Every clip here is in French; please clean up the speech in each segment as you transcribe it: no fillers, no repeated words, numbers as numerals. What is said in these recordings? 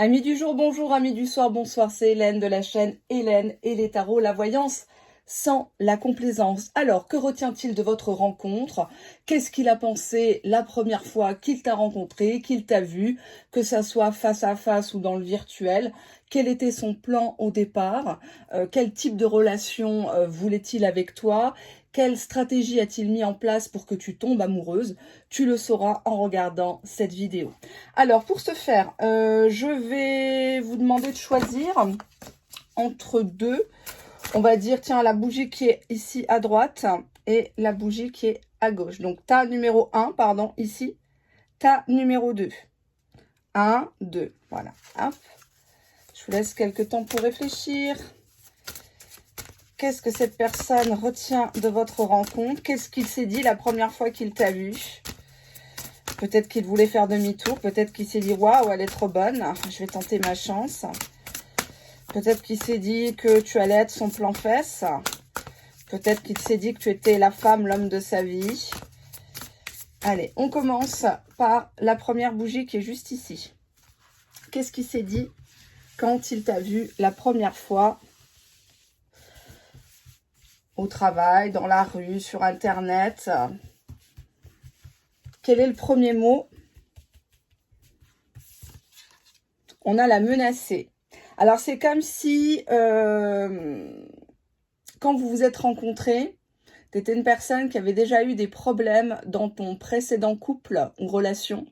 Amis du jour, bonjour, amis du soir, bonsoir, c'est Hélène de la chaîne Hélène et les tarots, la voyance sans la complaisance. Alors, que retient-il de votre rencontre? Qu'est-ce qu'il a pensé la première fois qu'il t'a rencontré, qu'il t'a vu, que ça soit face à face ou dans le virtuel? Quel était son plan au départ? Quel type de relation voulait-il avec toi? Quelle stratégie a-t-il mis en place pour que tu tombes amoureuse? Tu le sauras en regardant cette vidéo. Alors, pour ce faire, je vais vous demander de choisir entre deux. On va dire, tiens, la bougie qui est ici à droite et la bougie qui est à gauche. Donc, ta numéro 1, pardon, ici, ta numéro 2. 1, 2, voilà. Hop. Je vous laisse quelques temps pour réfléchir. Qu'est-ce que cette personne retient de votre rencontre? Qu'est-ce qu'il s'est dit la première fois qu'il t'a vu? Peut-être qu'il voulait faire demi-tour. Peut-être qu'il s'est dit, waouh, elle est trop bonne. Je vais tenter ma chance. Peut-être qu'il s'est dit que tu allais être son plan fesse. Peut-être qu'il s'est dit que tu étais la femme, l'homme de sa vie. Allez, on commence par la première bougie qui est juste ici. Qu'est-ce qu'il s'est dit quand il t'a vu la première fois au travail, dans la rue, sur Internet? Quel est le premier mot? On a la menacée. Alors, c'est comme si, quand vous vous êtes rencontrés, tu étais une personne qui avait déjà eu des problèmes dans ton précédent couple ou relation.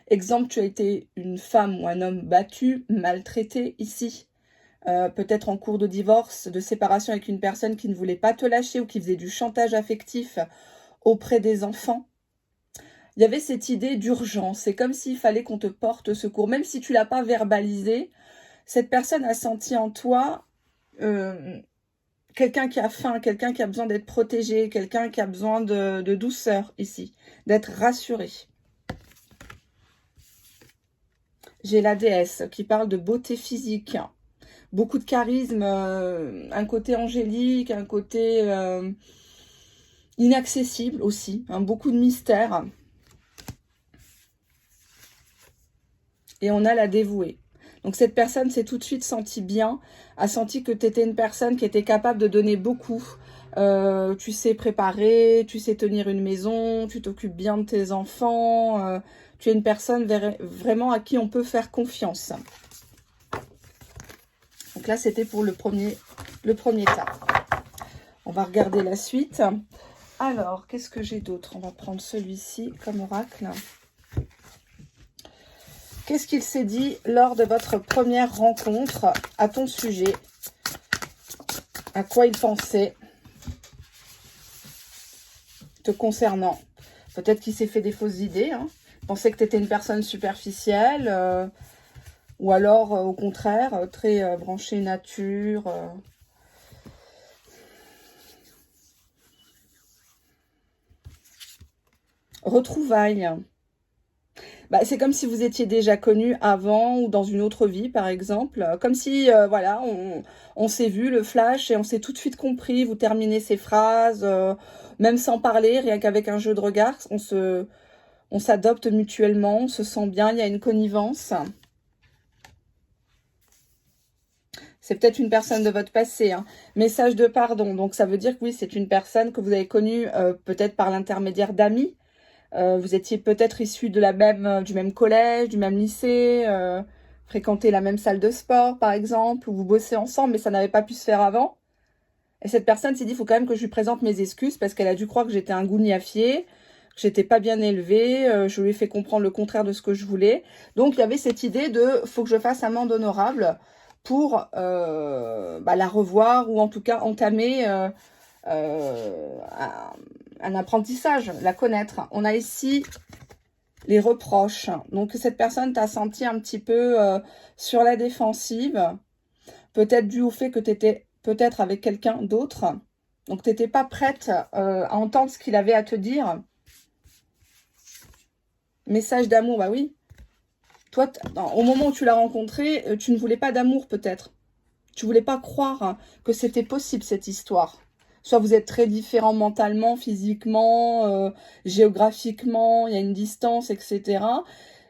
Exemple, tu as été une femme ou un homme battu, maltraité ici. Peut-être en cours de divorce, de séparation avec une personne qui ne voulait pas te lâcher ou qui faisait du chantage affectif auprès des enfants. Il y avait cette idée d'urgence. C'est comme s'il fallait qu'on te porte secours. Même si tu ne l'as pas verbalisé, cette personne a senti en toi quelqu'un qui a faim, quelqu'un qui a besoin d'être protégé, quelqu'un qui a besoin de douceur ici, d'être rassuré. J'ai la déesse qui parle de beauté physique. Beaucoup de charisme, un côté angélique, un côté inaccessible aussi, hein, beaucoup de mystère. Et on a la dévouée. Donc cette personne s'est tout de suite sentie bien, a senti que tu étais une personne qui était capable de donner beaucoup. Tu sais préparer, tu sais tenir une maison, tu t'occupes bien de tes enfants. Tu es une personne vraiment à qui on peut faire confiance. Donc là, c'était pour le premier tas. On va regarder la suite. Alors, qu'est-ce que j'ai d'autre? On va prendre celui-ci comme oracle. Qu'est-ce qu'il s'est dit lors de votre première rencontre à ton sujet? À quoi il pensait te concernant? Peut-être qu'il s'est fait des fausses idées. Hein. Il pensait que tu étais une personne superficielle. Ou alors, au contraire, très branchée nature. Retrouvailles. Bah, c'est comme si vous étiez déjà connu avant ou dans une autre vie, par exemple. Comme si, voilà, on s'est vu, le flash, et on s'est tout de suite compris. Vous terminez ces phrases, même sans parler, rien qu'avec un jeu de regard. On s'adopte mutuellement, on se sent bien, il y a une connivence. C'est peut-être une personne de votre passé. Hein. Message de pardon. Donc, ça veut dire que oui, c'est une personne que vous avez connue peut-être par l'intermédiaire d'amis. Vous étiez peut-être issus du même collège, du même lycée, fréquentez la même salle de sport, par exemple, ou vous bossez ensemble, mais ça n'avait pas pu se faire avant. Et cette personne s'est dit, il faut quand même que je lui présente mes excuses, parce qu'elle a dû croire que j'étais un gougnafier, que j'étais pas bien élevée, je lui ai fait comprendre le contraire de ce que je voulais. Donc, il y avait cette idée de, faut que je fasse amende honorable pour la revoir, ou en tout cas entamer un apprentissage, la connaître. On a ici les reproches. Donc, cette personne t'a senti un petit peu sur la défensive. Peut-être dû au fait que tu étais peut-être avec quelqu'un d'autre. Donc, tu n'étais pas prête à entendre ce qu'il avait à te dire. Message d'amour, bah oui. Toi, au moment où tu l'as rencontré, tu ne voulais pas d'amour peut-être. Tu voulais pas croire que c'était possible cette histoire. Soit vous êtes très différents mentalement, physiquement, géographiquement, il y a une distance, etc.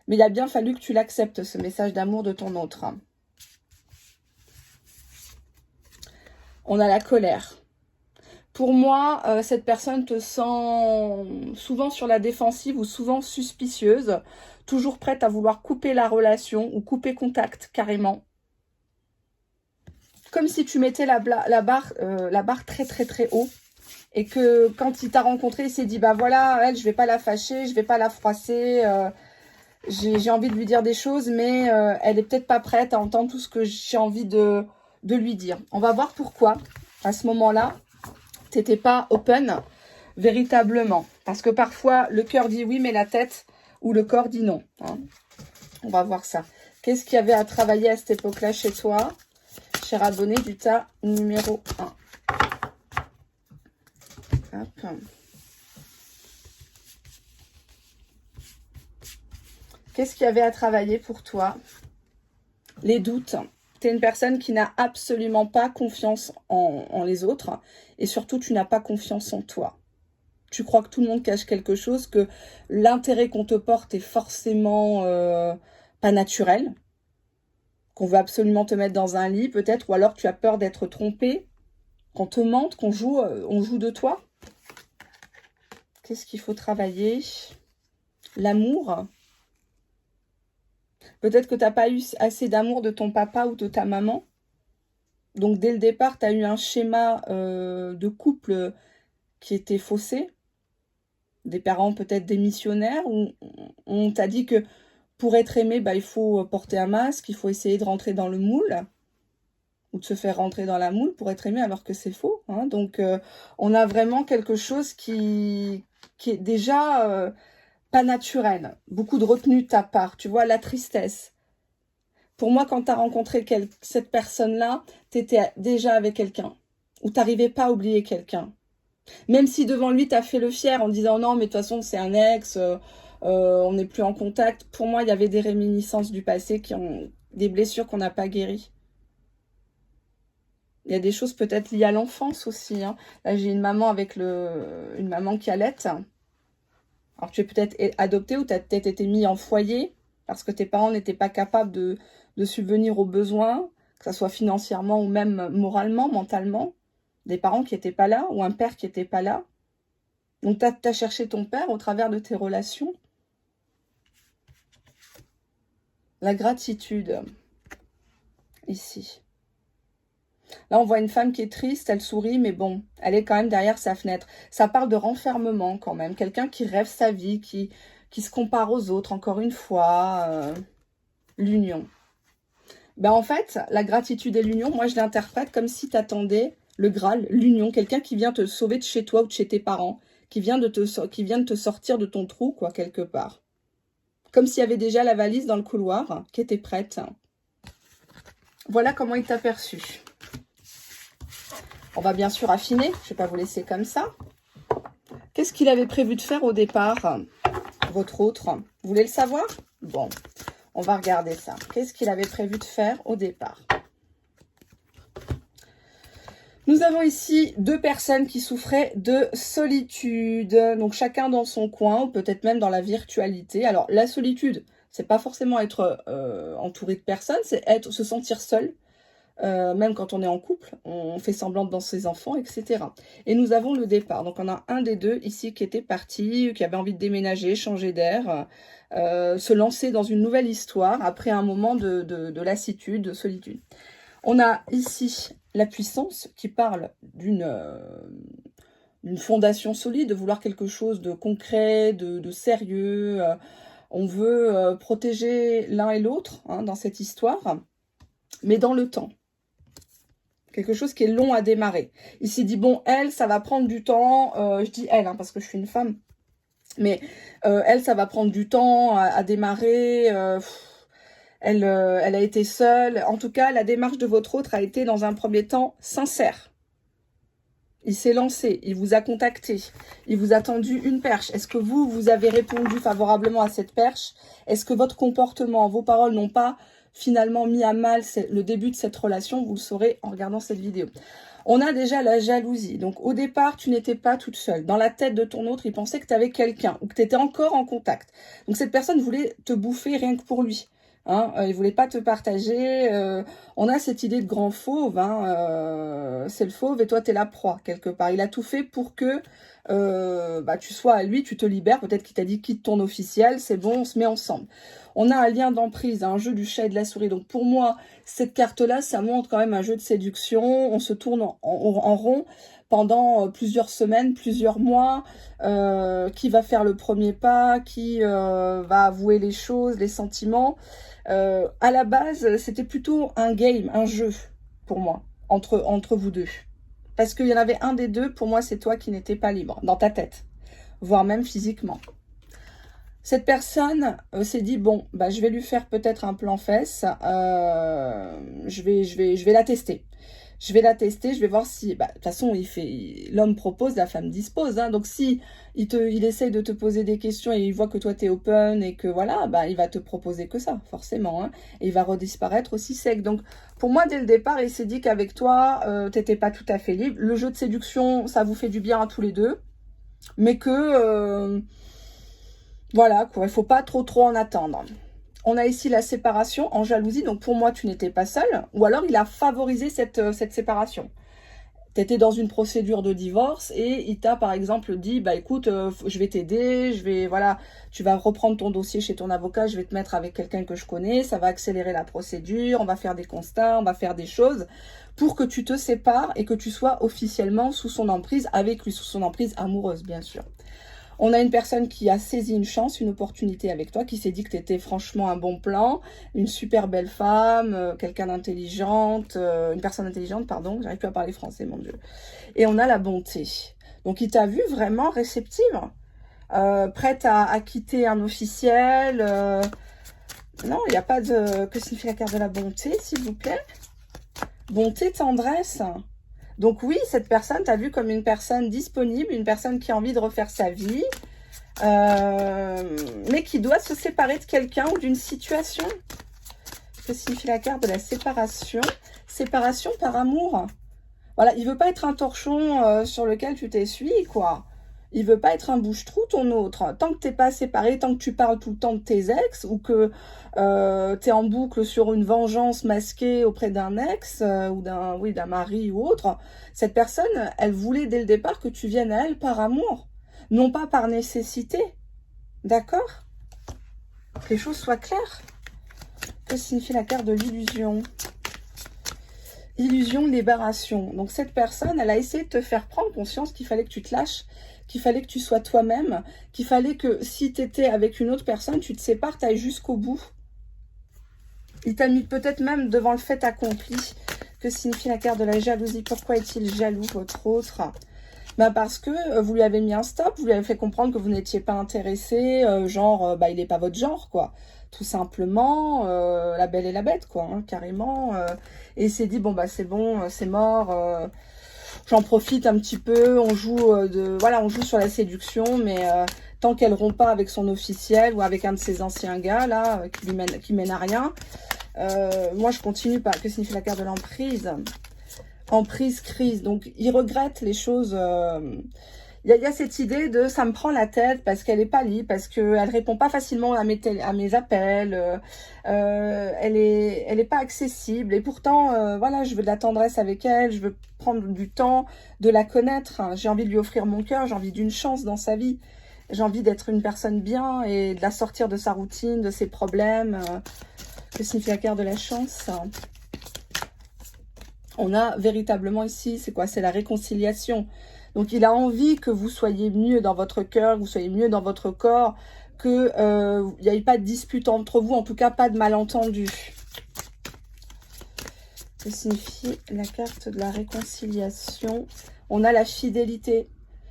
Mais il a bien fallu que tu l'acceptes, ce message d'amour de ton autre. On a la colère. Pour moi, cette personne te sent souvent sur la défensive ou souvent suspicieuse, toujours prête à vouloir couper la relation ou couper contact carrément. Comme si tu mettais la barre très très très haut. Et que quand il t'a rencontré, il s'est dit, bah voilà, elle, je vais pas la fâcher, je vais pas la froisser. J'ai envie de lui dire des choses, mais elle est peut-être pas prête à entendre tout ce que j'ai envie de lui dire. On va voir pourquoi, à ce moment-là, tu n'étais pas open véritablement. Parce que parfois, le cœur dit oui, mais la tête ou le corps dit non. Hein. On va voir ça. Qu'est-ce qu'il y avait à travailler à cette époque-là chez toi, cher abonné du tas numéro 1. Hop. Qu'est-ce qu'il y avait à travailler pour toi? Les doutes. Tu es une personne qui n'a absolument pas confiance en les autres. Et surtout, tu n'as pas confiance en toi. Tu crois que tout le monde cache quelque chose, que l'intérêt qu'on te porte est forcément pas naturel. Qu'on veut absolument te mettre dans un lit, peut-être. Ou alors, tu as peur d'être trompé. Qu'on te mente, on joue de toi. Qu'est-ce qu'il faut travailler? L'amour. Peut-être que tu n'as pas eu assez d'amour de ton papa ou de ta maman. Donc, dès le départ, tu as eu un schéma de couple qui était faussé. Des parents peut-être démissionnaires. Où on t'a dit que pour être aimé, bah, il faut porter un masque, il faut essayer de rentrer dans le moule. Ou de se faire rentrer dans la moule pour être aimé alors que c'est faux. Hein. Donc, on a vraiment quelque chose qui est déjà... pas naturel, beaucoup de retenue de ta part, tu vois, la tristesse. Pour moi, quand tu as rencontré cette personne-là, tu étais déjà avec quelqu'un, ou tu n'arrivais pas à oublier quelqu'un. Même si devant lui, tu as fait le fier en disant non, mais de toute façon, c'est un ex, on n'est plus en contact. Pour moi, il y avait des réminiscences du passé, des blessures qu'on n'a pas guéries. Il y a des choses peut-être liées à l'enfance aussi. Hein. Là, j'ai une maman une maman qui allait. Alors, tu es peut-être adopté ou tu as peut-être été mis en foyer parce que tes parents n'étaient pas capables de subvenir aux besoins, que ce soit financièrement ou même moralement, mentalement. Des parents qui n'étaient pas là ou un père qui n'était pas là. Donc, tu as cherché ton père au travers de tes relations. La gratitude, ici. Là, on voit une femme qui est triste, elle sourit, mais bon, elle est quand même derrière sa fenêtre. Ça parle de renfermement quand même. Quelqu'un qui rêve sa vie, qui se compare aux autres, encore une fois. L'union. Ben, en fait, la gratitude et l'union, moi, je l'interprète comme si tu attendais le Graal, l'union. Quelqu'un qui vient te sauver de chez toi ou de chez tes parents, qui vient de te sortir de ton trou, quoi, quelque part. Comme s'il y avait déjà la valise dans le couloir qui était prête. Voilà comment il t'a perçu. On va bien sûr affiner, je ne vais pas vous laisser comme ça. Qu'est-ce qu'il avait prévu de faire au départ, votre autre? Vous voulez le savoir? Bon, on va regarder ça. Qu'est-ce qu'il avait prévu de faire au départ? Nous avons ici deux personnes qui souffraient de solitude. Donc chacun dans son coin, ou peut-être même dans la virtualité. Alors la solitude, c'est pas forcément être entouré de personnes, c'est se sentir seul. Même quand on est en couple, on fait semblant devant ses enfants, etc. Et nous avons le départ. Donc, on a un des deux ici qui était parti, qui avait envie de déménager, changer d'air, se lancer dans une nouvelle histoire après un moment de lassitude, de solitude. On a ici la puissance qui parle d'une fondation solide, de vouloir quelque chose de concret, de sérieux. On veut protéger l'un et l'autre hein, dans cette histoire, mais dans le temps. Quelque chose qui est long à démarrer. Il s'est dit, bon, elle, ça va prendre du temps. Je dis elle, hein, parce que je suis une femme. Mais elle, ça va prendre du temps à démarrer. Elle a été seule. En tout cas, la démarche de votre autre a été, dans un premier temps, sincère. Il s'est lancé, il vous a contacté, il vous a tendu une perche. Est-ce que vous avez répondu favorablement à cette perche? Est-ce que votre comportement, vos paroles n'ont pas finalement mis à mal le début de cette relation? Vous le saurez en regardant cette vidéo. On a déjà la jalousie. Donc au départ, tu n'étais pas toute seule. Dans la tête de ton autre, il pensait que tu avais quelqu'un ou que tu étais encore en contact. Donc cette personne voulait te bouffer rien que pour lui. Hein, il voulait pas te partager. On a cette idée de grand fauve. Hein, c'est le fauve et toi, tu es la proie quelque part. Il a tout fait pour que tu sois à lui, tu te libères. Peut-être qu'il t'a dit quitte ton officiel, c'est bon, on se met ensemble. On a un lien d'emprise, un jeu du chat et de la souris. Donc pour moi, cette carte-là, ça montre quand même un jeu de séduction. On se tourne en rond pendant plusieurs semaines, plusieurs mois. Qui va faire le premier pas, qui va avouer les choses, les sentiments. À la base, c'était plutôt un game, un jeu pour moi, entre vous deux. Parce qu'il y en avait un des deux, pour moi, c'est toi qui n'étais pas libre, dans ta tête, voire même physiquement. Cette personne s'est dit, bon, bah, je vais lui faire peut-être un plan fesse, je vais la tester. Je vais la tester, je vais voir si... Bah, de toute façon, l'homme propose, la femme dispose. Hein, donc, si il essaye de te poser des questions et il voit que toi, tu es open et que voilà, bah, il va te proposer que ça, forcément. Hein, et il va redisparaître aussi sec. Donc, pour moi, dès le départ, il s'est dit qu'avec toi, tu n'étais pas tout à fait libre. Le jeu de séduction, ça vous fait du bien à tous les deux. Mais que... voilà, quoi, il ne faut pas trop en attendre. On a ici la séparation en jalousie. Donc, pour moi, tu n'étais pas seule. Ou alors, il a favorisé cette séparation. Tu étais dans une procédure de divorce et il t'a, par exemple, dit, bah écoute, je vais t'aider, voilà, tu vas reprendre ton dossier chez ton avocat, je vais te mettre avec quelqu'un que je connais, ça va accélérer la procédure, on va faire des constats, on va faire des choses pour que tu te sépares et que tu sois officiellement sous son emprise, avec lui, sous son emprise amoureuse, bien sûr. On a une personne qui a saisi une chance, une opportunité avec toi, qui s'est dit que tu étais franchement un bon plan, une super belle femme, quelqu'un d'intelligente, une personne intelligente, pardon, j'arrive plus à parler français, mon Dieu. Et on a la bonté. Donc, il t'a vu vraiment réceptive, prête à quitter un officiel. Non, il n'y a pas de... Que signifie la carte de la bonté, s'il vous plaît? Bonté, tendresse. Donc oui, cette personne t'a vu comme une personne disponible, une personne qui a envie de refaire sa vie, mais qui doit se séparer de quelqu'un ou d'une situation. Que signifie la carte de la séparation? Séparation par amour. Voilà, il veut pas être un torchon sur lequel tu t'essuies, quoi. Il veut pas être un bouche-trou, ton autre. Tant que t'es pas séparé, tant que tu parles tout le temps de tes ex, ou que t'es en boucle sur une vengeance masquée auprès d'un ex, ou d'un mari ou autre, cette personne, elle voulait dès le départ que tu viennes à elle par amour, non pas par nécessité. D'accord? Que les choses soient claires. Que signifie la carte de l'illusion? Illusion, libération. Donc cette personne, elle a essayé de te faire prendre conscience qu'il fallait que tu te lâches, qu'il fallait que tu sois toi-même, qu'il fallait que si tu étais avec une autre personne, tu te sépares, tu ailles jusqu'au bout. Il t'a mis peut-être même devant le fait accompli. Que signifie la carte de la jalousie? Pourquoi est-il jaloux, votre autre? Ben parce que vous lui avez mis un stop, vous lui avez fait comprendre que vous n'étiez pas intéressé, il n'est pas votre genre, quoi. Tout simplement, la belle et la bête, quoi, hein, carrément. Et il s'est dit, bon, bah c'est bon, c'est mort, j'en profite un petit peu, on joue on joue sur la séduction, mais tant qu'elle rompt pas avec son officiel ou avec un de ses anciens gars, là, qui mène à rien, moi je continue par... Que signifie la carte de l'emprise? Emprise, crise. Donc, il regrette les choses. Il y a cette idée de ça me prend la tête parce qu'elle n'est pas libre, parce qu'elle répond pas facilement à mes appels. Elle est pas accessible. Et pourtant, voilà, je veux de la tendresse avec elle. Je veux prendre du temps de la connaître. J'ai envie de lui offrir mon cœur. J'ai envie d'une chance dans sa vie. J'ai envie d'être une personne bien et de la sortir de sa routine, de ses problèmes. Que signifie la carte de la chance? On a véritablement ici, c'est quoi? C'est la réconciliation. Donc, il a envie que vous soyez mieux dans votre cœur, que vous soyez mieux dans votre corps, qu'il n'y ait pas de dispute entre vous, en tout cas, pas de malentendu. Que signifie la carte de la réconciliation? On a la fidélité.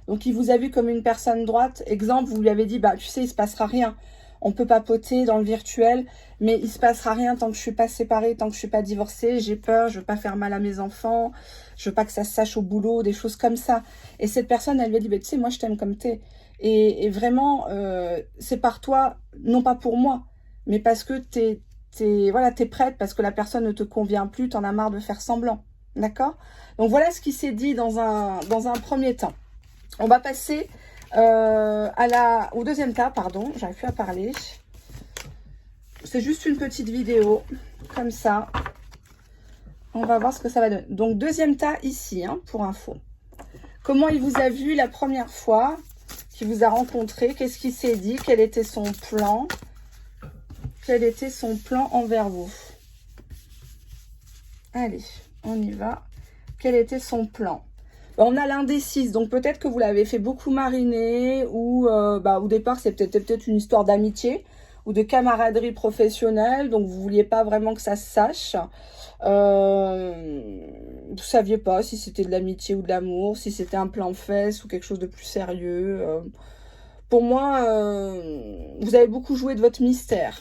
Donc, il vous a vu comme une personne droite. Exemple, vous lui avez dit, bah, tu sais, il ne se passera rien. On peut papoter dans le virtuel, mais il ne se passera rien tant que je ne suis pas séparée, tant que je ne suis pas divorcée. J'ai peur, je ne veux pas faire mal à mes enfants, je ne veux pas que ça se sache au boulot, des choses comme ça. Et cette personne, elle lui a dit, bah, tu sais, moi, je t'aime comme t'es. Et vraiment, c'est par toi, non pas pour moi, mais parce que t'es prête, parce que la personne ne te convient plus, t'en as marre de faire semblant. D'accord? Donc voilà ce qui s'est dit dans un premier temps. On va passer au deuxième tas, pardon, j'arrive plus à parler. C'est juste une petite vidéo, comme ça. On va voir ce que ça va donner. Donc deuxième tas ici, hein, pour info. Comment il vous a vu la première fois qu'il vous a rencontré? Qu'est-ce qu'il s'est dit? Quel était son plan? Quel était son plan envers vous? Allez, on y va. Quel était son plan? On a l'indécise, donc peut-être que vous l'avez fait beaucoup mariner, ou au départ c'est peut-être une histoire d'amitié ou de camaraderie professionnelle, donc vous vouliez pas vraiment que ça se sache. Vous saviez pas si c'était de l'amitié ou de l'amour, si c'était un plan fesse ou quelque chose de plus sérieux. Pour moi, vous avez beaucoup joué de votre mystère.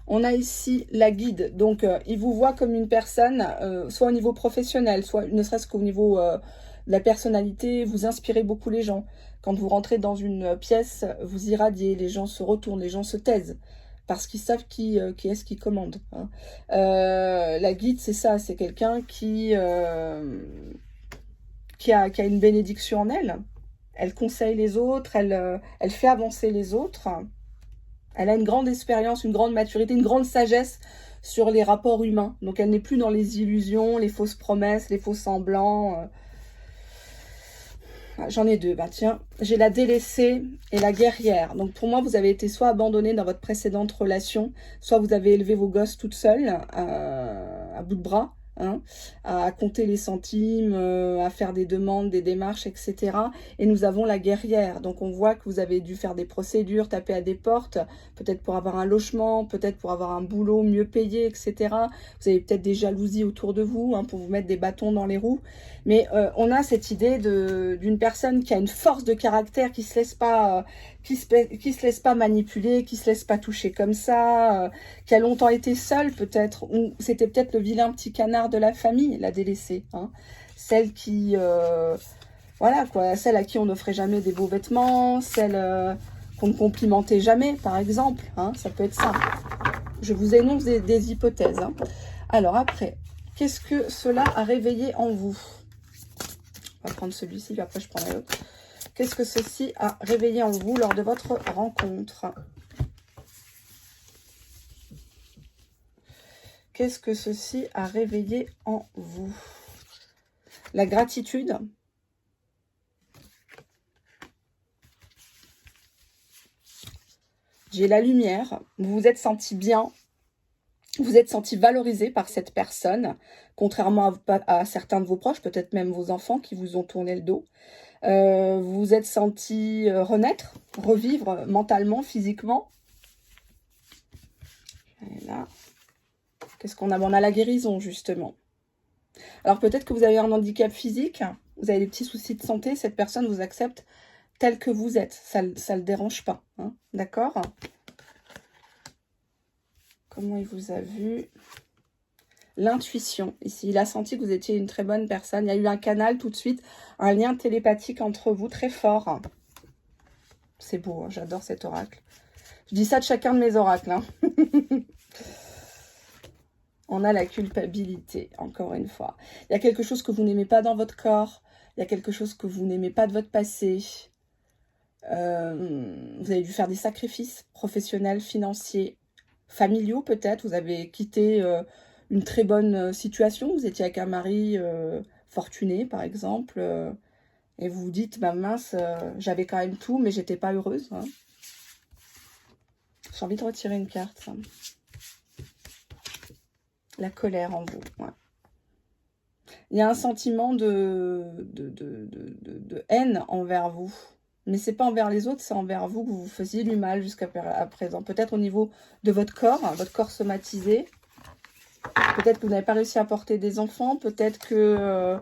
On a ici la guide, donc il vous voit comme une personne, soit au niveau professionnel, soit ne serait-ce qu'au niveau de la personnalité, vous inspirez beaucoup les gens. Quand vous rentrez dans une pièce, vous irradiez, les gens se retournent, les gens se taisent, parce qu'ils savent qui est-ce qui commande. Hein. La guide, c'est ça, c'est quelqu'un qui a une bénédiction en elle. Elle conseille les autres, elle fait avancer les autres. Elle a une grande expérience, une grande maturité, une grande sagesse sur les rapports humains. Donc elle n'est plus dans les illusions, les fausses promesses, les faux semblants. J'en ai deux, bah tiens. J'ai la délaissée et la guerrière. Donc pour moi, vous avez été soit abandonnée dans votre précédente relation, soit vous avez élevé vos gosses toute seule, à bout de bras. Hein, à compter les centimes, à faire des demandes, des démarches, etc. Et nous avons la guerrière. Donc on voit que vous avez dû faire des procédures, taper à des portes, peut-être pour avoir un logement, peut-être pour avoir un boulot mieux payé, etc. Vous avez peut-être des jalousies autour de vous, hein, pour vous mettre des bâtons dans les roues. Mais on a cette idée d'une personne qui a une force de caractère, qui se laisse pas manipuler, qui se laisse pas toucher comme ça, qui a longtemps été seule peut-être, ou c'était peut-être le vilain petit canard de la famille, la délaissée, hein. Celle qui, voilà quoi, celle à qui on n'offrait jamais des beaux vêtements, celle qu'on ne complimentait jamais, par exemple, hein, ça peut être ça. Je vous énonce des hypothèses. Hein. Alors après, qu'est-ce que cela a réveillé en vous? On va prendre celui-ci, puis après je prendrai l'autre. Qu'est-ce que ceci a réveillé en vous lors de votre rencontre? Qu'est-ce que ceci a réveillé en vous? La gratitude. J'ai la lumière. Vous vous êtes senti bien. Vous vous êtes senti valorisé par cette personne, contrairement à certains de vos proches, peut-être même vos enfants qui vous ont tourné le dos. Vous vous êtes senti renaître, revivre mentalement, physiquement. Et là, qu'est-ce qu'on a? On a la guérison, justement. Alors peut-être que vous avez un handicap physique, vous avez des petits soucis de santé, cette personne vous accepte tel que vous êtes. Ça le dérange pas, hein, d'accord? Comment il vous a vu? L'intuition, ici, il a senti que vous étiez une très bonne personne. Il y a eu un canal tout de suite, un lien télépathique entre vous très fort. C'est beau, hein, j'adore cet oracle. Je dis ça de chacun de mes oracles. Hein. On a la culpabilité, encore une fois. Il y a quelque chose que vous n'aimez pas dans votre corps. Il y a quelque chose que vous n'aimez pas de votre passé. Vous avez dû faire des sacrifices professionnels, financiers, familiaux peut-être. Vous avez quitté une très bonne situation. Vous étiez avec un mari fortuné, par exemple. Et vous vous dites, bah mince, j'avais quand même tout, mais j'étais pas heureuse. Hein. J'ai envie de retirer une carte. Ça. La colère en vous. Ouais. Il y a un sentiment de haine envers vous. Mais c'est pas envers les autres, c'est envers vous que vous faisiez du mal jusqu'à présent. Peut-être au niveau de votre corps somatisé. Peut-être que vous n'avez pas réussi à porter des enfants. Peut-être que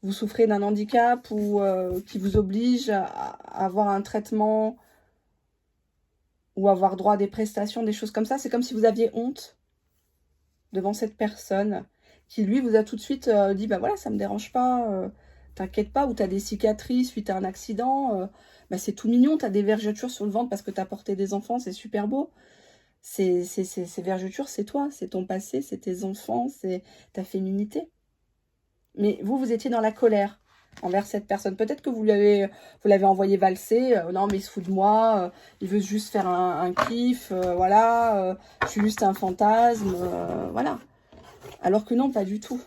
vous souffrez d'un handicap ou qui vous oblige à avoir un traitement ou avoir droit à des prestations, des choses comme ça. C'est comme si vous aviez honte devant cette personne qui, lui, vous a tout de suite dit, bah voilà, ça me dérange pas, t'inquiète pas, ou t'as des cicatrices suite à un accident, bah c'est tout mignon, t'as des vergetures sur le ventre parce que t'as porté des enfants, c'est super beau. Ces vergetures, c'est toi, c'est ton passé, c'est tes enfants, c'est ta féminité. mais vous étiez dans la colère envers cette personne. Peut-être que vous l'avez envoyé valser, non mais il se fout de moi, il veut juste faire un kiff, voilà, je suis juste un fantasme, voilà. Alors que non, pas du tout.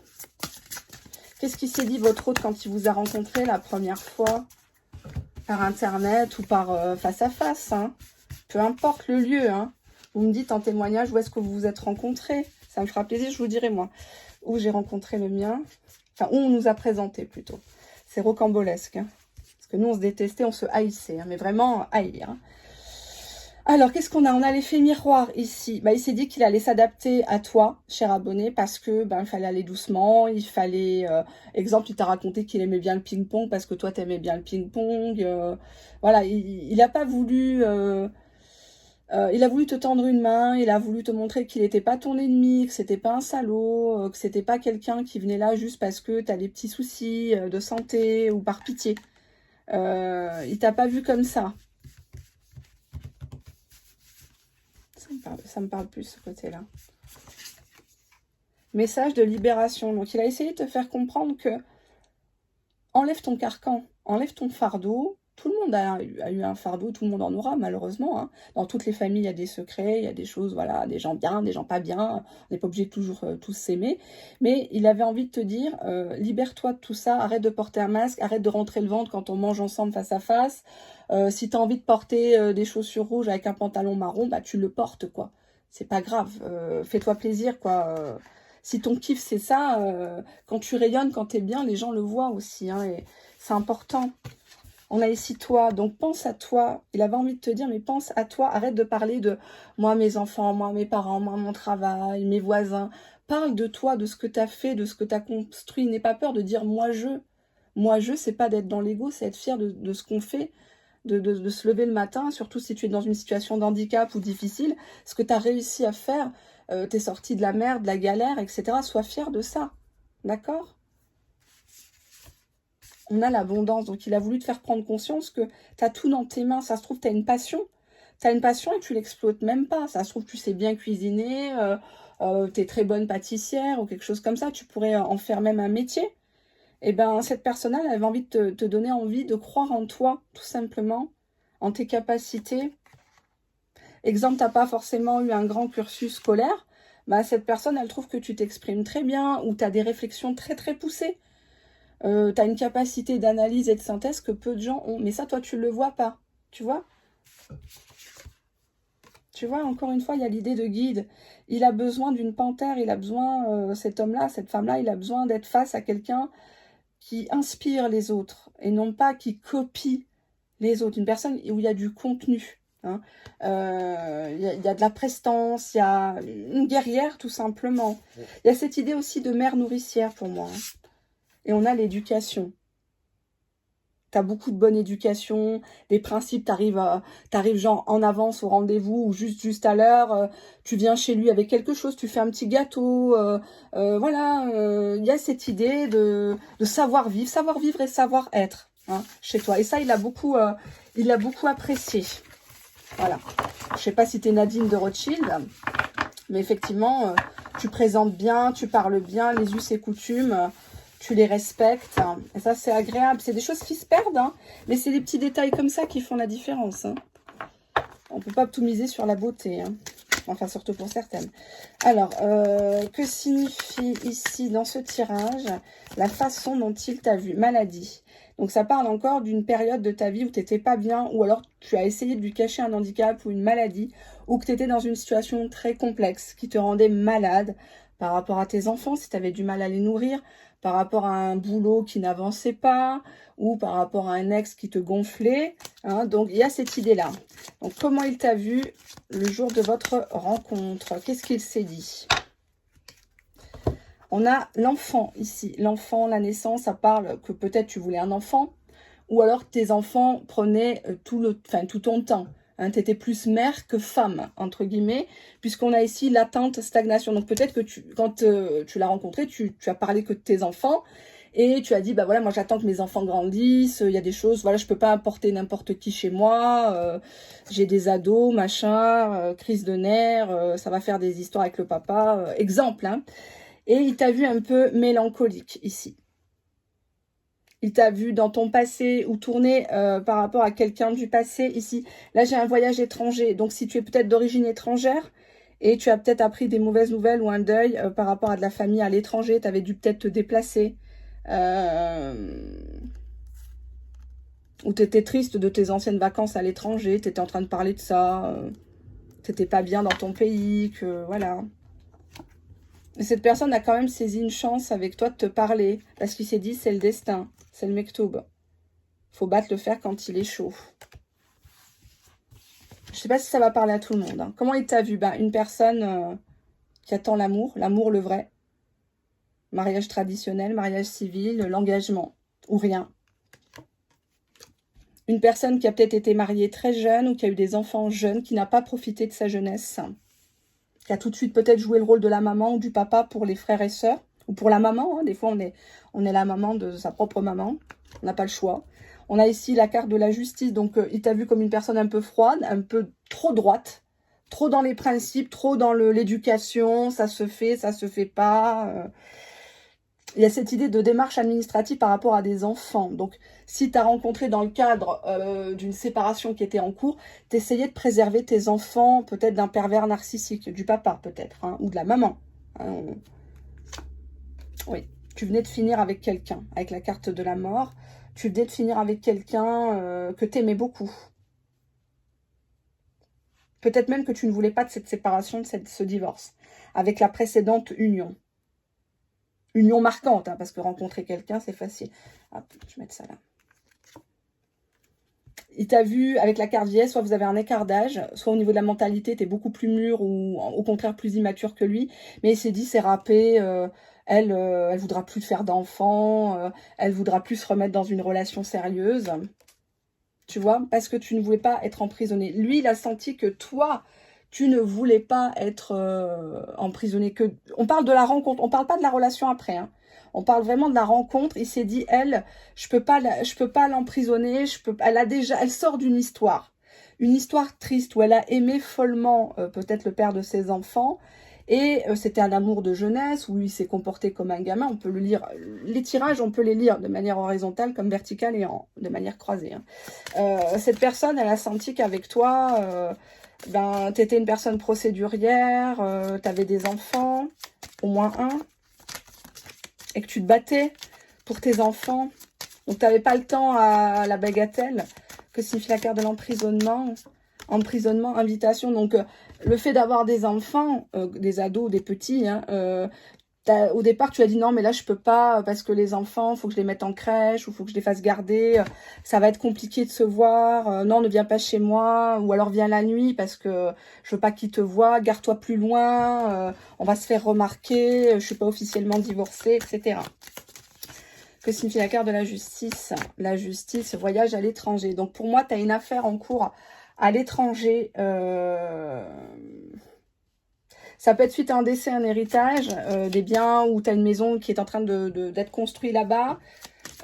Qu'est-ce qu'il s'est dit votre autre quand il vous a rencontré la première fois? Par internet ou par face à face, hein. Peu importe le lieu, hein. Vous me dites en témoignage où est-ce que vous vous êtes rencontrés. Ça me fera plaisir, je vous dirai moi. Où j'ai rencontré le mien. Enfin, où on nous a présenté plutôt. C'est rocambolesque. Hein. Parce que nous, on se détestait, on se haïssait. Hein, mais vraiment, haïr. Hein. Alors, qu'est-ce qu'on a? On a l'effet miroir ici. Bah, il s'est dit qu'il allait s'adapter à toi, cher abonné, parce que il fallait aller doucement. Il fallait... exemple, il t'a raconté qu'il aimait bien le ping-pong parce que toi, t'aimais bien le ping-pong. Voilà, il n'a pas voulu... il a voulu te tendre une main, il a voulu te montrer qu'il n'était pas ton ennemi, que c'était pas un salaud, que c'était pas quelqu'un qui venait là juste parce que tu as des petits soucis de santé ou par pitié. Il t'a pas vu comme ça. Ça me parle plus ce côté-là. Message de libération. Donc il a essayé de te faire comprendre que enlève ton carcan, enlève ton fardeau. Tout le monde a eu un fardeau, tout le monde en aura malheureusement. Hein. Dans toutes les familles, il y a des secrets, il y a des choses, voilà, des gens bien, des gens pas bien. On n'est pas obligé de toujours tous s'aimer. Mais il avait envie de te dire, libère-toi de tout ça, arrête de porter un masque, arrête de rentrer le ventre quand on mange ensemble face à face. Si tu as envie de porter des chaussures rouges avec un pantalon marron, bah tu le portes, quoi. C'est pas grave, fais-toi plaisir, quoi. Si ton kiff, c'est ça, quand tu rayonnes, quand tu es bien, les gens le voient aussi. Hein, et c'est important. On a ici toi, donc pense à toi. Il avait envie de te dire, mais pense à toi. Arrête de parler de moi, mes enfants, moi, mes parents, moi, mon travail, mes voisins. Parle de toi, de ce que tu as fait, de ce que tu as construit. N'aie pas peur de dire moi, je. Moi, je, c'est pas d'être dans l'ego, c'est être fier de ce qu'on fait, de se lever le matin, surtout si tu es dans une situation d'handicap ou difficile. Ce que tu as réussi à faire, t'es sorti de la merde, de la galère, etc. Sois fier de ça. D'accord ? On a l'abondance. Donc, il a voulu te faire prendre conscience que tu as tout dans tes mains. Ça se trouve, tu as une passion. Tu as une passion et tu l'exploites même pas. Ça se trouve, tu sais bien cuisiner, tu es très bonne pâtissière ou quelque chose comme ça. Tu pourrais en faire même un métier. Et bien, cette personne-là, elle avait envie de te donner envie de croire en toi, tout simplement, en tes capacités. Exemple, tu n'as pas forcément eu un grand cursus scolaire. Bah, cette personne, elle trouve que tu t'exprimes très bien ou tu as des réflexions très, très poussées. Tu as une capacité d'analyse et de synthèse que peu de gens ont. Mais ça, toi, tu ne le vois pas. Tu vois? Tu vois, encore une fois, il y a l'idée de guide. Il a besoin d'une panthère. Il a besoin, cet homme-là, cette femme-là, il a besoin d'être face à quelqu'un qui inspire les autres. Et non pas qui copie les autres. Une personne où il y a du contenu. Hein. Y a de la prestance. Il y a une guerrière, tout simplement. Il y a cette idée aussi de mère nourricière pour moi. Hein. Et on a l'éducation. Tu as beaucoup de bonne éducation, des principes, t'arrives genre en avance au rendez-vous ou juste à l'heure, tu viens chez lui avec quelque chose, tu fais un petit gâteau, voilà, il y a cette idée de savoir vivre et savoir-être hein, chez toi. Et ça, il a beaucoup apprécié. Voilà. Je sais pas si tu es Nadine de Rothschild, mais effectivement, tu présentes bien, tu parles bien, les us et coutumes, tu les respectes. Et ça, c'est agréable. C'est des choses qui se perdent, hein, mais c'est des petits détails comme ça qui font la différence. Hein. On ne peut pas tout miser sur la beauté. Hein. Enfin, surtout pour certaines. Alors, que signifie ici, dans ce tirage, la façon dont il t'a vu? Maladie. Donc, ça parle encore d'une période de ta vie où tu n'étais pas bien, ou alors tu as essayé de lui cacher un handicap ou une maladie, ou que tu étais dans une situation très complexe qui te rendait malade par rapport à tes enfants, si tu avais du mal à les nourrir, par rapport à un boulot qui n'avançait pas, ou par rapport à un ex qui te gonflait. Hein, donc, il y a cette idée-là. Donc, comment il t'a vu le jour de votre rencontre? Qu'est-ce qu'il s'est dit? On a l'enfant ici. L'enfant, la naissance, ça parle que peut-être tu voulais un enfant, ou alors tes enfants prenaient tout ton temps. Hein, tu étais plus mère que femme, entre guillemets, puisqu'on a ici l'attente, stagnation. Donc peut-être que quand tu l'as rencontré, tu as parlé que de tes enfants, et tu as dit, bah voilà, moi j'attends que mes enfants grandissent, il y a des choses, voilà, je peux pas importer n'importe qui chez moi, j'ai des ados, machin, crise de nerfs, ça va faire des histoires avec le papa, exemple, hein. Et il t'a vu un peu mélancolique ici. Il t'a vu dans ton passé ou tourner par rapport à quelqu'un du passé. Ici, là, j'ai un voyage étranger. Donc, si tu es peut-être d'origine étrangère et tu as peut-être appris des mauvaises nouvelles ou un deuil par rapport à de la famille à l'étranger, tu avais dû peut-être te déplacer. Ou tu étais triste de tes anciennes vacances à l'étranger, tu étais en train de parler de ça, tu n'étais pas bien dans ton pays, que voilà. Et cette personne a quand même saisi une chance avec toi de te parler, parce qu'il s'est dit c'est le destin, c'est le mektoub. Faut battre le fer quand il est chaud. Je sais pas si ça va parler à tout le monde. Hein. Comment il t'a vu? Une personne qui attend l'amour, l'amour le vrai. Mariage traditionnel, mariage civil, l'engagement, ou rien. Une personne qui a peut-être été mariée très jeune ou qui a eu des enfants jeunes, qui n'a pas profité de sa jeunesse, qui a tout de suite peut-être joué le rôle de la maman ou du papa pour les frères et sœurs, ou pour la maman. Hein. Des fois, on est la maman de sa propre maman. On n'a pas le choix. On a ici la carte de la justice. Donc, il t'a vu comme une personne un peu froide, un peu trop droite, trop dans les principes, trop dans l'éducation. Ça se fait pas. Il y a cette idée de démarche administrative par rapport à des enfants. Donc, si tu as rencontré dans le cadre d'une séparation qui était en cours, t'essayais de préserver tes enfants, peut-être d'un pervers narcissique, du papa peut-être, hein, ou de la maman. Hein. Oui, tu venais de finir avec quelqu'un, avec la carte de la mort. Tu venais de finir avec quelqu'un que tu aimais beaucoup. Peut-être même que tu ne voulais pas de cette séparation, de ce divorce, avec la précédente union. Union marquante, hein, parce que rencontrer quelqu'un, c'est facile. Hop, je vais mettre ça là. Il t'a vu avec la carte vieille, soit vous avez un écart d'âge, soit au niveau de la mentalité, tu es beaucoup plus mûr ou au contraire plus immature que lui. Mais il s'est dit, c'est râpé, elle voudra plus faire d'enfants, elle voudra plus se remettre dans une relation sérieuse. Tu vois, parce que tu ne voulais pas être emprisonné. Lui, il a senti que toi, tu ne voulais pas être emprisonné. On parle de la rencontre, on parle pas de la relation après. Hein. On parle vraiment de la rencontre. Il s'est dit, elle, je peux pas l'emprisonner. Elle sort d'une histoire. Une histoire triste où elle a aimé follement peut-être le père de ses enfants. Et c'était un amour de jeunesse où il s'est comporté comme un gamin. On peut le lire. Les tirages, on peut les lire de manière horizontale comme verticale et de manière croisée. Hein. Cette personne, elle a senti qu'avec toi, tu étais une personne procédurière, tu avais des enfants, au moins un, et que tu te battais pour tes enfants. Donc, tu n'avais pas le temps à la bagatelle. Que signifie la carte de l'emprisonnement? Emprisonnement, invitation. Donc, le fait d'avoir des enfants, des ados, des petits, hein, au départ, tu as dit non, mais là, je peux pas parce que les enfants, il faut que je les mette en crèche ou il faut que je les fasse garder. Ça va être compliqué de se voir. Non, ne viens pas chez moi ou alors viens la nuit parce que je veux pas qu'ils te voient. Garde-toi plus loin. On va se faire remarquer. Je suis pas officiellement divorcée, etc. Que signifie la carte de la justice? La justice, voyage à l'étranger. Donc, pour moi, tu as une affaire en cours à l'étranger. Ça peut être suite à un décès, un héritage, des biens ou tu as une maison qui est en train d'être construite là-bas.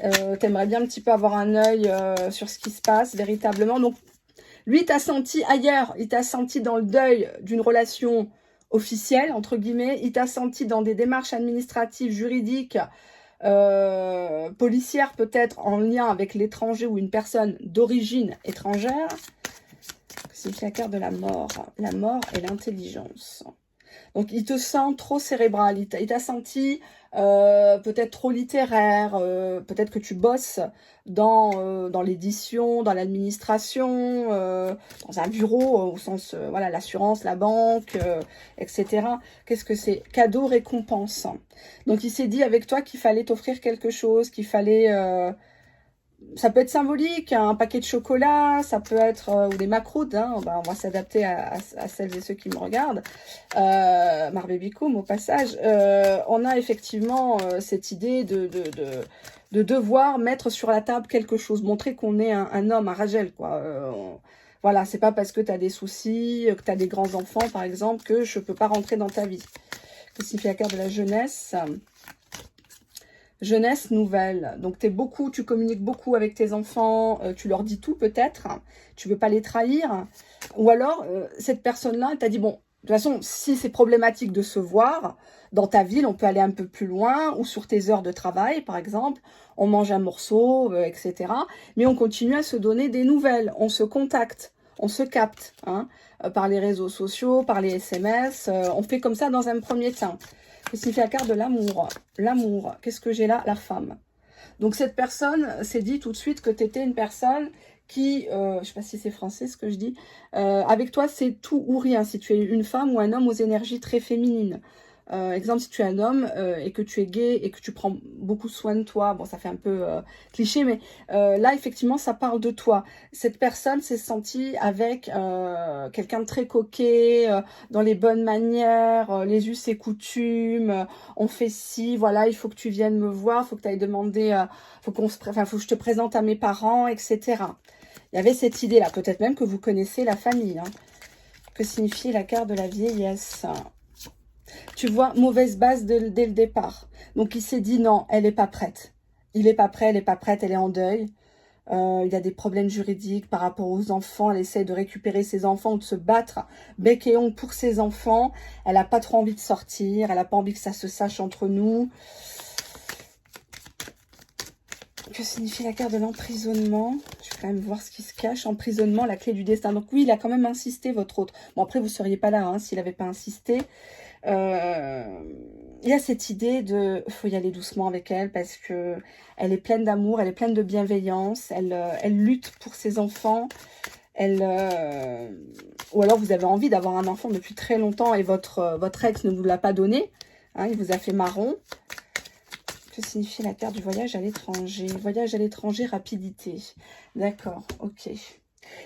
Tu aimerais bien un petit peu avoir un œil sur ce qui se passe véritablement. Donc, lui, t'a senti ailleurs. Il t'a senti dans le deuil d'une relation officielle, entre guillemets. Il t'a senti dans des démarches administratives, juridiques, policières peut-être, en lien avec l'étranger ou une personne d'origine étrangère. C'est la carte de la mort et l'intelligence. Donc, il te sent trop cérébral. Il t'a senti peut-être trop littéraire. Peut-être que tu bosses dans l'édition, dans l'administration, dans un bureau, au sens, voilà, l'assurance, la banque, etc. Qu'est-ce que c'est? Cadeau, récompense. Donc, il s'est dit avec toi qu'il fallait t'offrir quelque chose, qu'il fallait... ça peut être symbolique, un paquet de chocolat, ça peut être, ou des macroutes, hein, on va s'adapter à celles et ceux qui me regardent. Marbébikoum, au passage, on a effectivement cette idée de devoir mettre sur la table quelque chose, montrer qu'on est un homme, un Ragel, quoi. Voilà, c'est pas parce que tu as des soucis, que tu as des grands-enfants, par exemple, que je peux pas rentrer dans ta vie. Que signifie la carte de la jeunesse? Jeunesse nouvelle. Donc, tu communiques beaucoup avec tes enfants, tu leur dis tout peut-être, tu veux pas les trahir. Ou alors, cette personne-là t'a dit, bon, toute façon, si c'est problématique de se voir, dans ta ville, on peut aller un peu plus loin, ou sur tes heures de travail, par exemple, on mange un morceau, etc. Mais on continue à se donner des nouvelles, on se contacte, on se capte, hein, par les réseaux sociaux, par les SMS, on fait comme ça dans un premier temps. Que signifie la carte de l'amour? L'amour, qu'est-ce que j'ai là? La femme. Donc cette personne s'est dit tout de suite que tu étais une personne qui, je ne sais pas si c'est français ce que je dis, avec toi c'est tout ou rien, si tu es une femme ou un homme aux énergies très féminines. Exemple, si tu es un homme et que tu es gay et que tu prends beaucoup soin de toi, bon ça fait un peu cliché, mais là effectivement ça parle de toi. Cette personne s'est sentie avec quelqu'un de très coquet, dans les bonnes manières, les us et coutumes, on fait ci, voilà, il faut que tu viennes me voir, il faut que tu ailles demander, faut que je te présente à mes parents, etc. Il y avait cette idée-là, peut-être même que vous connaissez la famille. Hein. Que signifie la carte de la vieillesse? Tu vois, mauvaise base dès le départ. Donc, il s'est dit non, elle n'est pas prête. Il n'est pas prêt, elle n'est pas prête, elle est en deuil. Il y a des problèmes juridiques par rapport aux enfants. Elle essaie de récupérer ses enfants ou de se battre bec et ongle pour ses enfants. Elle n'a pas trop envie de sortir. Elle n'a pas envie que ça se sache entre nous. Que signifie la carte de l'emprisonnement? Je vais quand même voir ce qui se cache. Emprisonnement, la clé du destin. Donc oui, il a quand même insisté, votre autre. Bon, après, vous ne seriez pas là hein, s'il n'avait pas insisté. Il y a cette idée de faut y aller doucement avec elle parce que elle est pleine d'amour, elle est pleine de bienveillance, elle lutte pour ses enfants, ou alors vous avez envie d'avoir un enfant depuis très longtemps et votre ex ne vous l'a pas donné, hein, il vous a fait marron. Que signifie la carte du voyage à l'étranger? Voyage à l'étranger, rapidité. D'accord, ok.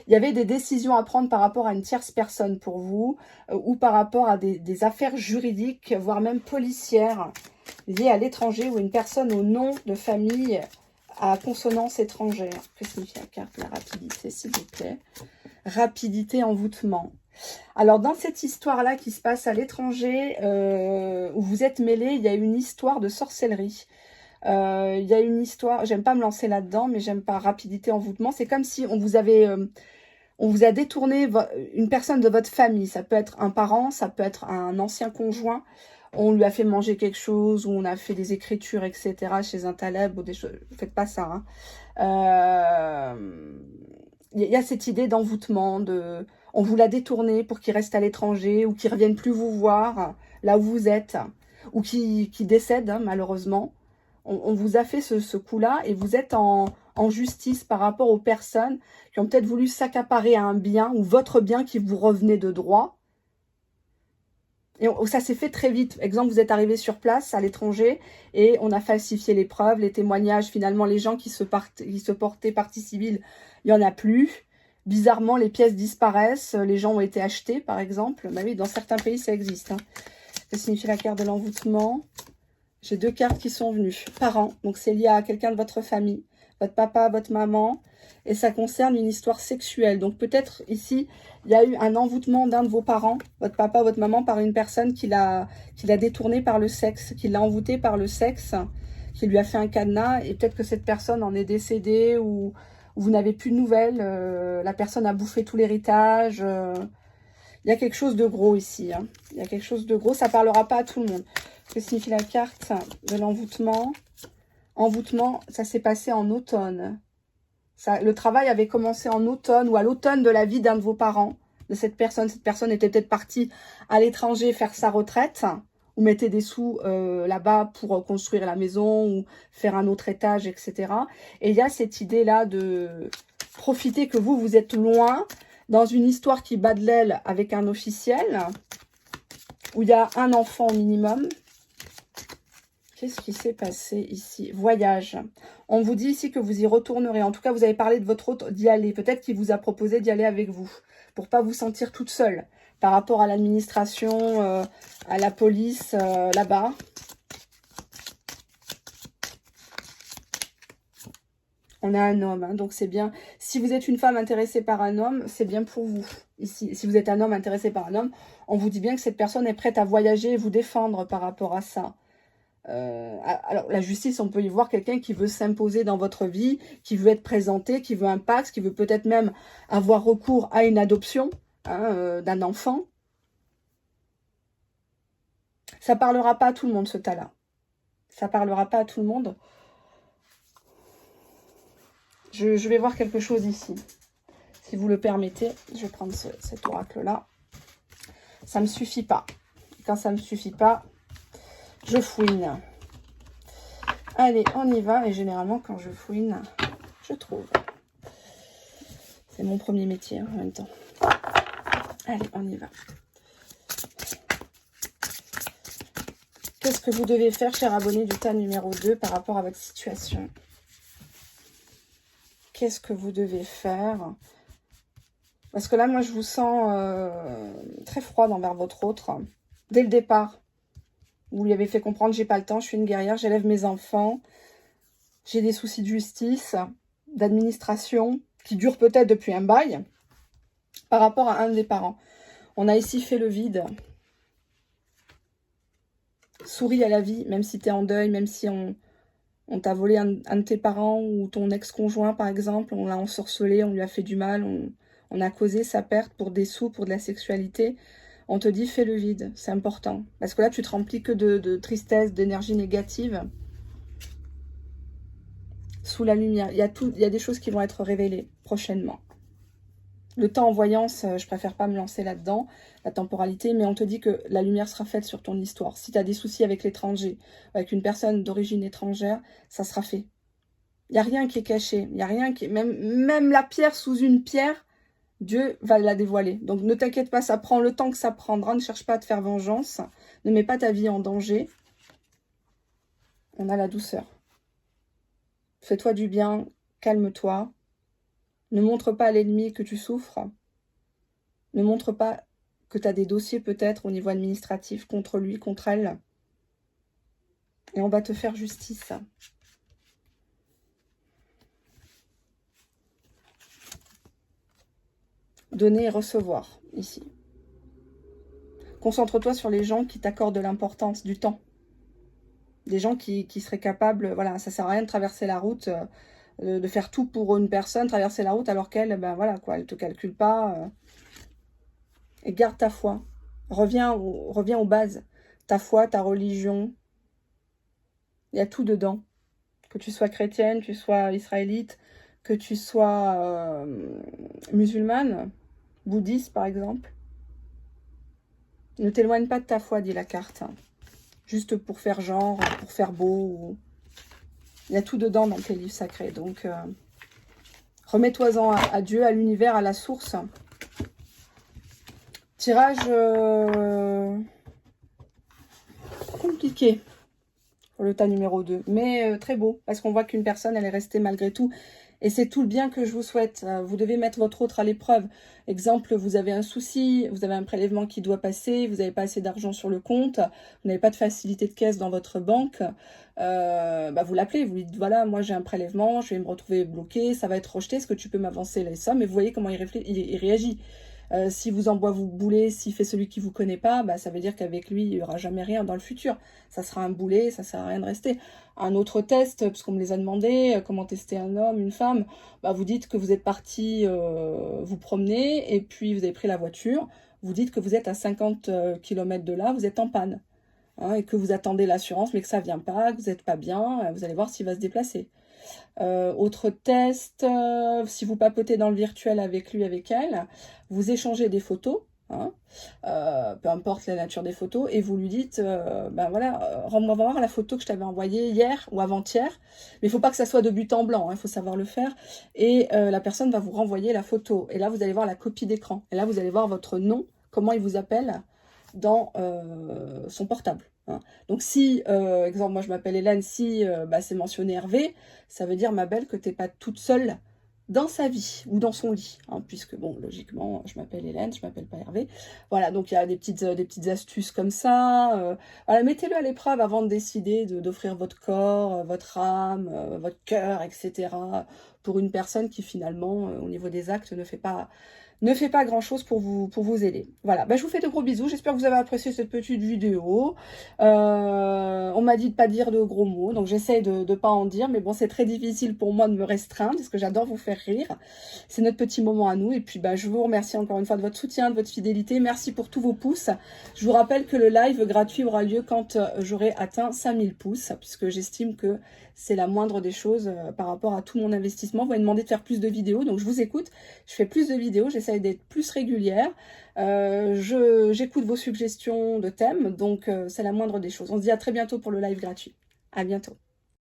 Il y avait des décisions à prendre par rapport à une tierce personne pour vous, ou par rapport à des affaires juridiques, voire même policières, liées à l'étranger, ou une personne au nom de famille à consonance étrangère. Que signifie la carte? La rapidité, s'il vous plaît. Rapidité, envoûtement. Alors, dans cette histoire-là qui se passe à l'étranger, où vous êtes mêlés, il y a une histoire de sorcellerie. Il y a une histoire, j'aime pas me lancer là-dedans, mais j'aime pas rapidité, envoûtement. C'est comme si on vous a détourné une personne de votre famille. Ça peut être un parent, ça peut être un ancien conjoint. On lui a fait manger quelque chose, ou on a fait des écritures, etc. chez un taleb, ou des choses. Faites pas ça. Hein. Il y a cette idée d'envoûtement, on vous l'a détourné pour qu'il reste à l'étranger, ou qu'il ne revienne plus vous voir là où vous êtes, ou qu'il décède, hein, malheureusement. On vous a fait ce coup-là et vous êtes en justice par rapport aux personnes qui ont peut-être voulu s'accaparer à un bien ou votre bien qui vous revenait de droit. Et ça s'est fait très vite. Exemple, vous êtes arrivé sur place à l'étranger et on a falsifié les preuves, les témoignages. Finalement, les gens qui se portaient partie civile, il n'y en a plus. Bizarrement, les pièces disparaissent. Les gens ont été achetés, par exemple. Bah oui, dans certains pays, ça existe. Hein. Ça signifie la carte de l'envoûtement. J'ai deux cartes qui sont venues. Parents, donc c'est lié à quelqu'un de votre famille, votre papa, votre maman, et ça concerne une histoire sexuelle. Donc peut-être ici, il y a eu un envoûtement d'un de vos parents, votre papa, votre maman, par une personne qui l'a détourné par le sexe, qui l'a envoûté par le sexe, qui lui a fait un cadenas, et peut-être que cette personne en est décédée, ou vous n'avez plus de nouvelles, la personne a bouffé tout l'héritage. Il y a quelque chose de gros ici. Hein. Il y a quelque chose de gros, ça ne parlera pas à tout le monde. Que signifie la carte de l'envoûtement? Envoûtement, ça s'est passé en automne. Le travail avait commencé en automne ou à l'automne de la vie d'un de vos parents, de cette personne. Cette personne était peut-être partie à l'étranger faire sa retraite ou mettez des sous là-bas pour construire la maison ou faire un autre étage, etc. Et il y a cette idée-là de profiter que vous êtes loin dans une histoire qui bat de l'aile avec un officiel où il y a un enfant au minimum. Qu'est-ce qui s'est passé ici? Voyage. On vous dit ici que vous y retournerez. En tout cas, vous avez parlé de votre hôte d'y aller. Peut-être qu'il vous a proposé d'y aller avec vous. Pour pas vous sentir toute seule. Par rapport à l'administration, à la police, là-bas. On a un homme, hein, donc c'est bien. Si vous êtes une femme intéressée par un homme, c'est bien pour vous. Ici, si vous êtes un homme intéressé par un homme, on vous dit bien que cette personne est prête à voyager et vous défendre par rapport à ça. Alors, la justice, on peut y voir quelqu'un qui veut s'imposer dans votre vie, qui veut être présenté, qui veut un pax, qui veut peut-être même avoir recours à une adoption hein, d'un enfant. Ça parlera pas à tout le monde, ce tas-là. Ça parlera pas à tout le monde. Je vais voir quelque chose ici. Si vous le permettez, je vais prendre cet oracle-là. Ça me suffit pas. Quand ça me suffit pas, je fouine. Allez, on y va. Et généralement, quand je fouine, je trouve. C'est mon premier métier, hein, en même temps. Allez, on y va. Qu'est-ce que vous devez faire, cher abonné du tas numéro 2, par rapport à votre situation? Qu'est-ce que vous devez faire? Parce que là, moi, je vous sens très froide envers votre autre. Dès le départ, vous lui avez fait comprendre, j'ai pas le temps, je suis une guerrière, j'élève mes enfants. J'ai des soucis de justice, d'administration, qui durent peut-être depuis un bail, par rapport à un des parents. On a ici fait le vide. Souris à la vie, même si tu es en deuil, même si on t'a volé un de tes parents ou ton ex-conjoint, par exemple, on l'a ensorcelé, on lui a fait du mal, on a causé sa perte pour des sous, pour de la sexualité. On te dit, fais le vide, c'est important. Parce que là, tu te remplis que de tristesse, d'énergie négative. Sous la lumière, il y a des choses qui vont être révélées prochainement. Le temps en voyance, je préfère pas me lancer là-dedans, la temporalité, mais on te dit que la lumière sera faite sur ton histoire. Si tu as des soucis avec l'étranger, avec une personne d'origine étrangère, ça sera fait. Il n'y a rien qui est caché, il n'y a rien qui est... Même la pierre sous une pierre, Dieu va la dévoiler. Donc ne t'inquiète pas, ça prend le temps que ça prendra, ne cherche pas à te faire vengeance, ne mets pas ta vie en danger. On a la douceur. Fais-toi du bien, calme-toi. Ne montre pas à l'ennemi que tu souffres. Ne montre pas que tu as des dossiers peut-être au niveau administratif contre lui, contre elle. Et on va te faire justice. Donner et recevoir, ici. Concentre-toi sur les gens qui t'accordent de l'importance, du temps. Des gens qui seraient capables, voilà, ça sert à rien de traverser la route, de faire tout pour une personne, traverser la route alors qu'elle, ben voilà, quoi, elle te calcule pas. Et garde ta foi. Reviens aux bases. Ta foi, ta religion. Il y a tout dedans. Que tu sois chrétienne, que tu sois israélite, que tu sois musulmane, bouddhiste par exemple. Ne t'éloigne pas de ta foi, dit la carte. Juste pour faire genre, pour faire beau. Il y a tout dedans dans tes livres sacrés. Donc, remets-toi-en à Dieu, à l'univers, à la source. Tirage compliqué pour le tas numéro 2, mais très beau, parce qu'on voit qu'une personne, elle est restée malgré tout. Et c'est tout le bien que je vous souhaite. Vous devez mettre votre autre à l'épreuve. Exemple, vous avez un souci, vous avez un prélèvement qui doit passer, vous n'avez pas assez d'argent sur le compte, vous n'avez pas de facilité de caisse dans votre banque. Vous l'appelez, vous lui dites, voilà, moi j'ai un prélèvement, je vais me retrouver bloqué, ça va être rejeté, est-ce que tu peux m'avancer les sommes? Et vous voyez comment il réagit. Si vous envoie vous bouler, s'il fait celui qui vous connaît pas, ça veut dire qu'avec lui, il n'y aura jamais rien dans le futur. Ça sera un boulet, ça sert à rien de rester. Un autre test, parce qu'on me les a demandé, comment tester un homme, une femme, vous dites que vous êtes parti vous promener, et puis vous avez pris la voiture, vous dites que vous êtes à 50 km de là, vous êtes en panne, hein, et que vous attendez l'assurance, mais que ça vient pas, que vous n'êtes pas bien, vous allez voir s'il va se déplacer. Autre test, si vous papotez dans le virtuel avec lui, avec elle, vous échangez des photos, hein, peu importe la nature des photos, et vous lui dites, voilà, rends-moi voir la photo que je t'avais envoyée hier ou avant-hier, mais il ne faut pas que ça soit de but en blanc, il faut savoir le faire, et la personne va vous renvoyer la photo, et là vous allez voir la copie d'écran, et là vous allez voir votre nom, comment il vous appelle dans son portable. Hein. Donc si, exemple, moi je m'appelle Hélène, si c'est mentionné Hervé, ça veut dire, ma belle, que tu n'es pas toute seule dans sa vie ou dans son lit, hein, puisque bon, logiquement, je m'appelle Hélène, je m'appelle pas Hervé. Voilà, donc il y a des petites astuces comme ça. Voilà, mettez-le à l'épreuve avant de décider d'offrir votre corps, votre âme, votre cœur, etc. pour une personne qui finalement, au niveau des actes, ne fait pas grand-chose pour vous aider. Voilà, je vous fais de gros bisous. J'espère que vous avez apprécié cette petite vidéo. On On m'a dit de pas dire de gros mots, donc j'essaie de pas en dire, mais bon, c'est très difficile pour moi de me restreindre, parce que j'adore vous faire rire. C'est notre petit moment à nous, et puis je vous remercie encore une fois de votre soutien, de votre fidélité. Merci pour tous vos pouces. Je vous rappelle que le live gratuit aura lieu quand j'aurai atteint 5000 pouces, puisque j'estime que c'est la moindre des choses par rapport à tout mon investissement. Vous m'avez demandé de faire plus de vidéos, donc je vous écoute. Je fais plus de vidéos, j'essaie d'être plus régulière. J'écoute vos suggestions de thèmes, donc c'est la moindre des choses. On se dit à très bientôt pour le live gratuit. À bientôt.